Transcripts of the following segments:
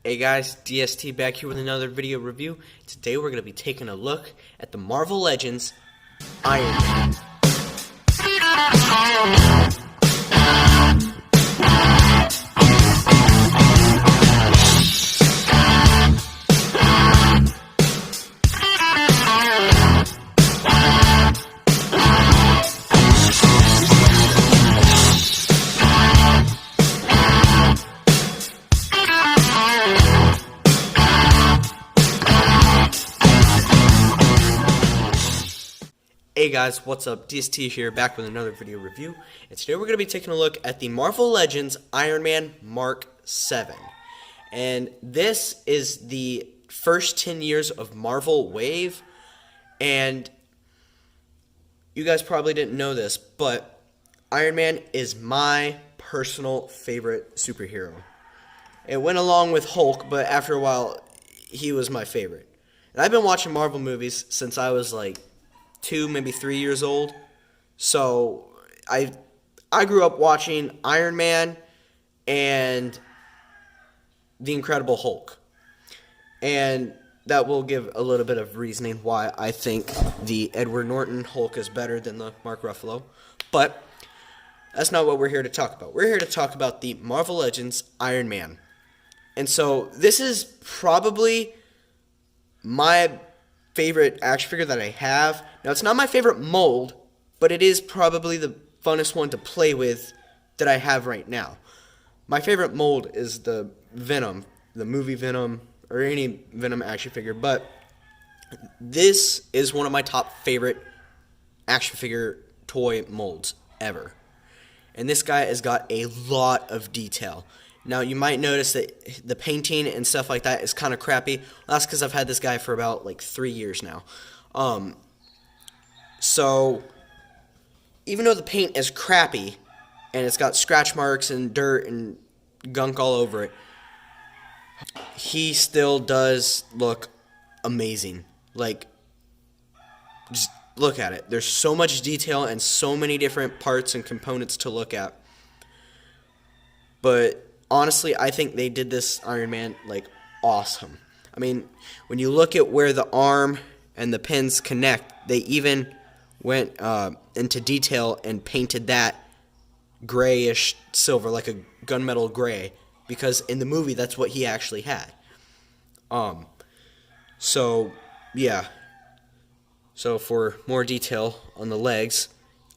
Hey guys, DST back here with another video review. Today we're going to be taking a look at the Marvel Legends Iron Man. Hey guys, what's up? DST here, back with another video review. And today we're going to be taking a look at the Marvel Legends Iron Man Mark 7. And this is the first 10 years of Marvel Wave. And you guys probably didn't know this, but Iron Man is my personal favorite superhero. It went along with Hulk, but after a while, he was my favorite. And I've been watching Marvel movies since I was like 2, maybe 3 years old. So I grew up watching Iron Man and the Incredible Hulk. And that will give a little bit of reasoning why I think the Edward Norton Hulk is better than the Mark Ruffalo. But that's not what we're here to talk about. We're here to talk about the Marvel Legends Iron Man. And so this is probably my favorite action figure that I have. Now, it's not my favorite mold, but it is probably the funnest one to play with that I have right now. My favorite mold is the Venom, the movie Venom, or any Venom action figure, but this is one of my top favorite action figure toy molds ever. And this guy has got a lot of detail. Now, you might notice that the painting and stuff like that is kind of crappy. Well, that's because I've had this guy for about, 3 years now. So, even though the paint is crappy, and it's got scratch marks and dirt and gunk all over it, he still does look amazing. Just look at it. There's so much detail and so many different parts and components to look at. But honestly, I think they did this Iron Man, awesome. I mean, when you look at where the arm and the pins connect, they even went into detail and painted that grayish silver, like a gunmetal gray, because in the movie, that's what he actually had. So, yeah. So, for more detail on the legs,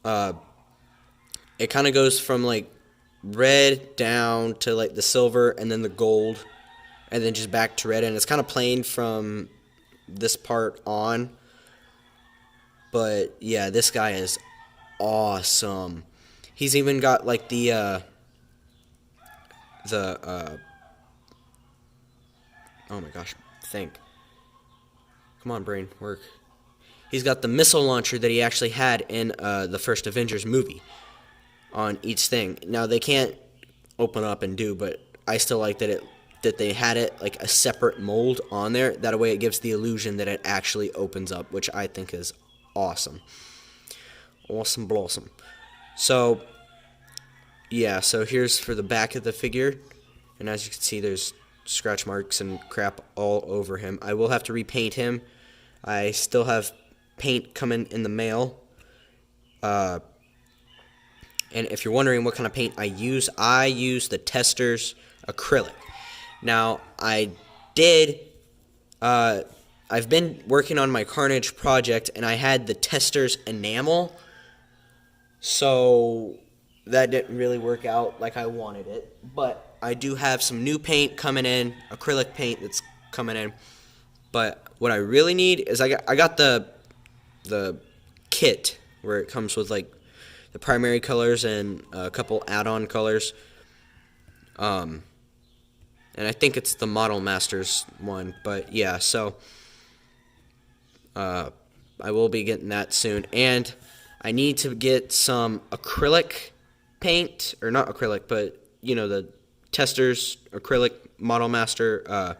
it kind of goes from, red down to the silver and then the gold and then just back to red, and it's kind of plain from this part on. But yeah, this guy is awesome. He's even got the oh my gosh, think. Come on, brain, work. He's got the missile launcher that he actually had in the first Avengers movie on each thing. Now, they can't open up and do, but I still like that they had it a separate mold on there. That way it gives the illusion that it actually opens up, which I think is awesome. Awesome blossom. So, yeah, so here's for the back of the figure. And as you can see, there's scratch marks and crap all over him. I will have to repaint him. I still have paint coming in the mail. And if you're wondering what kind of paint I use the Testors acrylic. Now, I've been working on my Carnage project, and I had the Testors enamel, so that didn't really work out like I wanted it. But I do have some new paint coming in, acrylic paint that's coming in. But what I really need is I got the kit where it comes with the primary colors and a couple add-on colors. And I think it's the Model Masters one, but yeah, so I will be getting that soon. And I need to get some acrylic paint, or not acrylic, but the Testors acrylic Model Master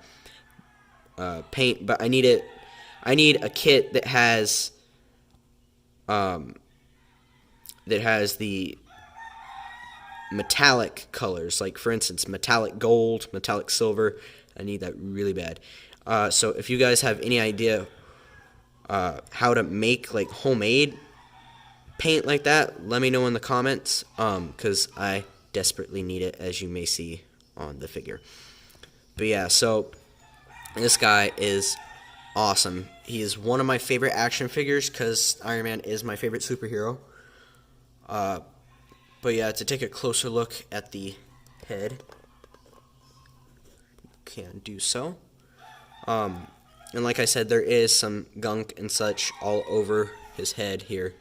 paint, but I need a kit that has the metallic colors, like for instance metallic gold, metallic silver, I need that really bad. So if you guys have any idea how to make like homemade paint like that, let me know in the comments, because I desperately need it, as you may see on the figure. But yeah, so this guy is awesome. He is one of my favorite action figures because Iron Man is my favorite superhero. But yeah, to take a closer look at the head, you can do so. And like I said, there is some gunk and such all over his head here.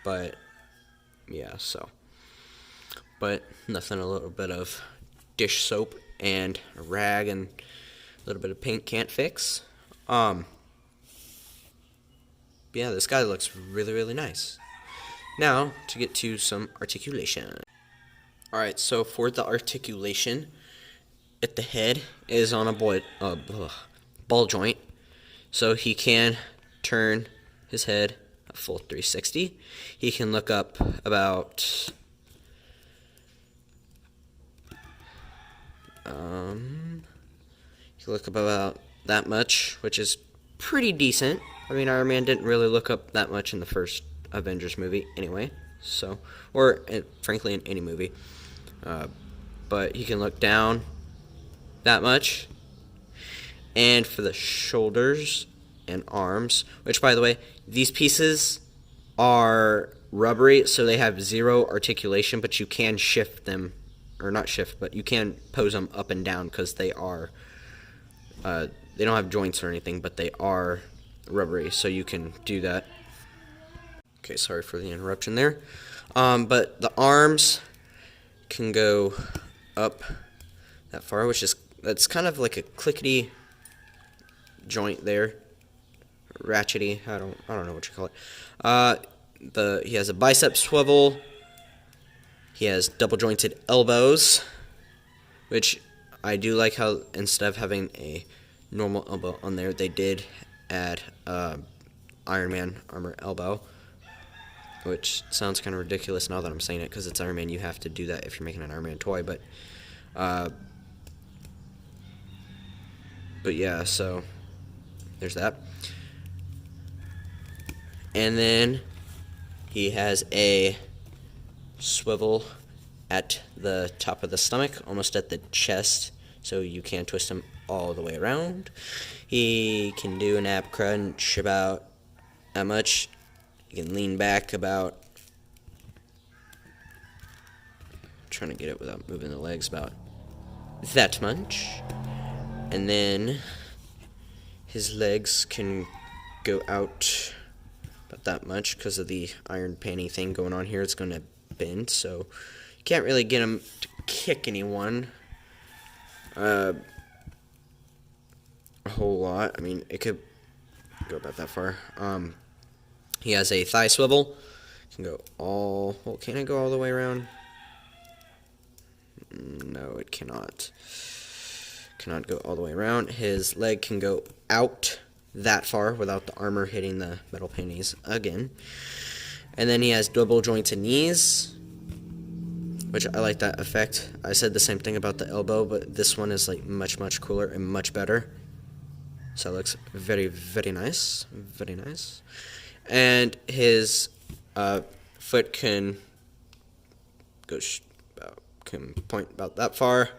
But yeah, so. But nothing a little bit of dish soap and a rag and a little bit of paint can't fix. Yeah, this guy looks really, really nice. Now, to get to some articulation. Alright, so for the articulation, at the head is on a ball joint. So he can turn his head a full 360. He can look up about that much, which is pretty decent. I mean, Iron Man didn't really look up that much in the first Avengers movie anyway, so, or frankly in any movie. But he can look down that much. And for the shoulders and arms, which, by the way, these pieces are rubbery, so they have zero articulation, but you can shift them, or not shift, but you can pose them up and down because they are, they don't have joints or anything, but they are rubbery, so you can do that. Okay, sorry for the interruption there. But the arms can go up that far, that's kind of like a clickety joint there, ratchety. I don't know what you call it. He has a bicep swivel. He has double jointed elbows, which I do like how instead of having a normal elbow on there, they did add Iron Man armor elbow, which sounds kind of ridiculous now that I'm saying it because it's Iron Man. You have to do that if you're making an Iron Man toy, but yeah, so there's that. And then he has a swivel at the top of the stomach, almost at the chest, so you can twist him all the way around. He can do an ab crunch about that much. He can lean back about, trying to get it without moving the legs, about that much. And then his legs can go out about that much because of the iron panty thing going on here. It's going to bend, so you can't really get him to kick anyone a whole lot. I mean, it could go about that far. He has a thigh swivel. Can go all, well, can it go all the way around? No, it cannot. Cannot go all the way around. His leg can go out that far without the armor hitting the metal panties again. And then he has double jointed knees, which I like that effect. I said the same thing about the elbow, but this one is like much, much cooler and much better. So it looks very, very nice. Very nice. And his foot can go can point about that far,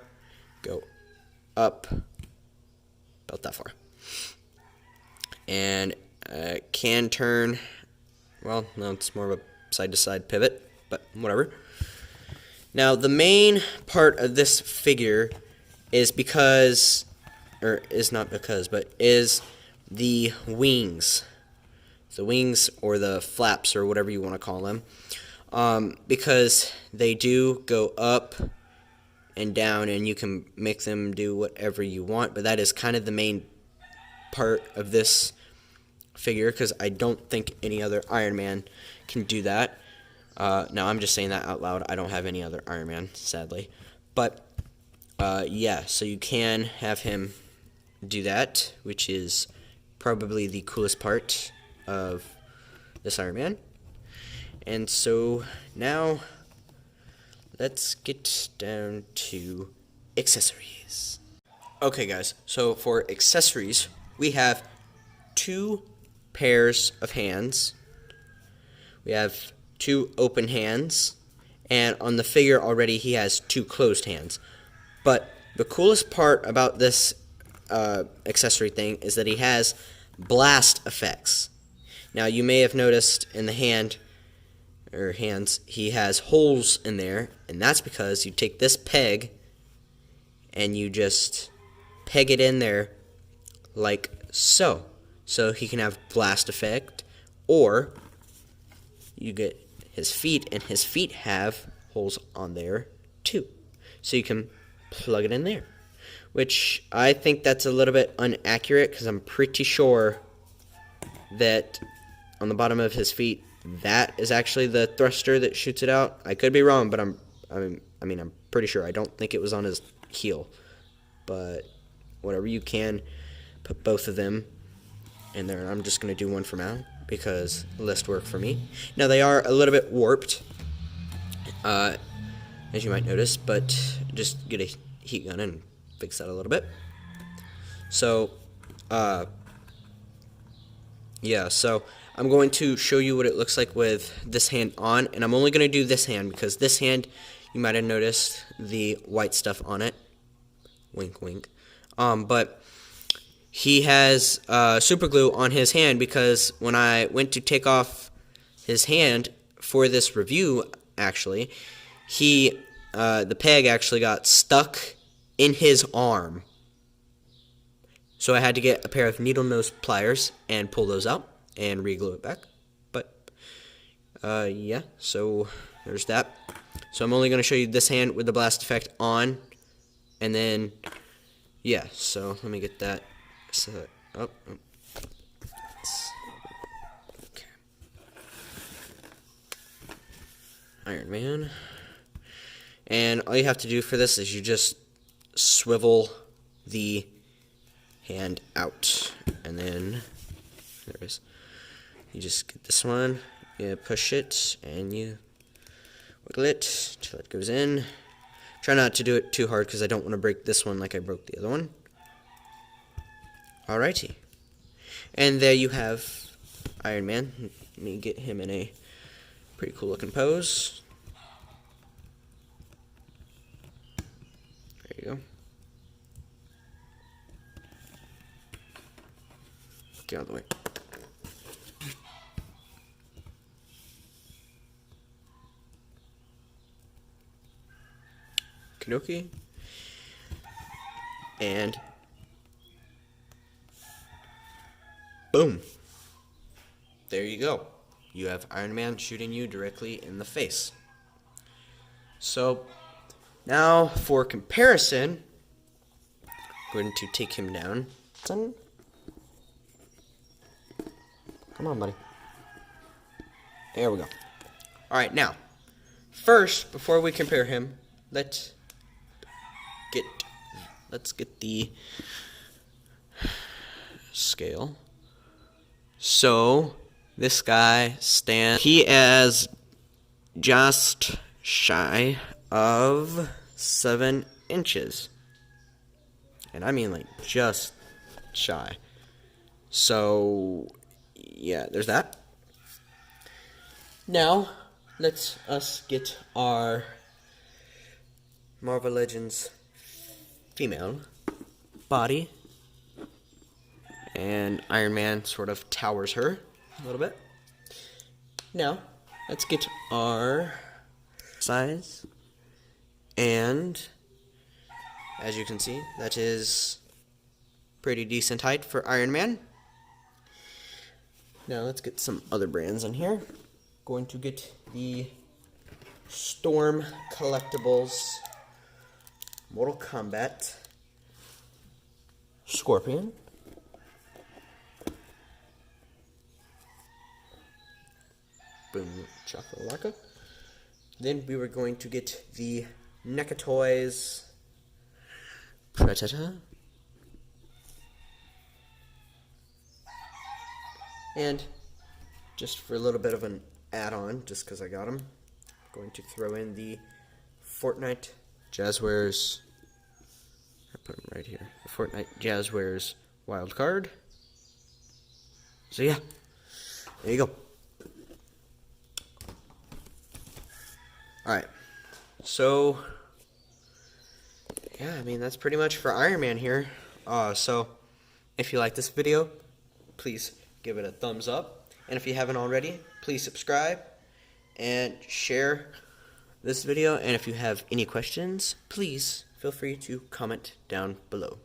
go up about that far, and can turn. Well, no, it's more of a side-to-side pivot, but whatever. Now, the main part of this figure is because, or is not because, but is the wings. The wings or the flaps or whatever you want to call them. Because they do go up and down and you can make them do whatever you want. But that is kind of the main part of this figure because I don't think any other Iron Man can do that. Now, I'm just saying that out loud. I don't have any other Iron Man, sadly. But, yeah, so you can have him do that, which is probably the coolest part of this Iron Man. And so, now, let's get down to accessories. Okay, guys, so for accessories, we have 2 pairs of hands. We have 2 open hands, and on the figure already he has 2 closed hands. But the coolest part about this accessory thing is that he has blast effects. Now you may have noticed in the hands he has holes in there, and that's because you take this peg and you just peg it in there like so. So he can have blast effect, or you get his feet, and his feet have holes on there too. So you can plug it in there, which I think that's a little bit inaccurate because I'm pretty sure that on the bottom of his feet, that is actually the thruster that shoots it out. I could be wrong, but I'm pretty sure. I don't think it was on his heel, but whatever, you can put both of them in there. I'm just going to do one for now because less work for me. Now they are a little bit warped, as you might notice, but just get a heat gun and fix that a little bit. So, yeah, so I'm going to show you what it looks like with this hand on, and I'm only going to do this hand because this hand, you might have noticed the white stuff on it. Wink, wink. But he has super glue on his hand because when I went to take off his hand for this review, actually, the peg actually got stuck in his arm. So I had to get a pair of needle nose pliers and pull those out and re-glue it back. But, yeah, so there's that. So I'm only going to show you this hand with the blast effect on. And then, yeah, so let me get that set up. Okay. Iron Man. And all you have to do for this is you just swivel the hand out, and then there it is. You just get this one, you push it, and you wiggle it till it goes in. Try not to do it too hard because I don't want to break this one like I broke the other one. Alrighty, and there you have Iron Man. Let me get him in a pretty cool looking pose. There you go. Get out of the way. Kinoki. And boom. There you go. You have Iron Man shooting you directly in the face. So now for comparison, I'm going to take him down. Come on, buddy. There we go. Alright, now, first, before we compare him, let's get the scale. So, this guy he is just shy of 7 inches. And I mean like just shy. So, yeah, there's that. Now, let's us get our Marvel Legends female body. And Iron Man sort of towers her a little bit. Now, let's get our size. And as you can see, that is pretty decent height for Iron Man. Now let's get some other brands in here. Going to get the Storm Collectibles Mortal Kombat Scorpion. Boom, chakalaka. Then we were going to get the NECA Toys Predator. And just for a little bit of an add-on, just because I got them, I'm going to throw in the Fortnite Jazzwares I put him right here. The Fortnite Jazz wears wild card. So yeah, there you go. Alright, so yeah, I mean, that's pretty much for Iron Man here. So if you like this video, please give it a thumbs up. And if you haven't already, please subscribe and share this video. And if you have any questions, please feel free to comment down below.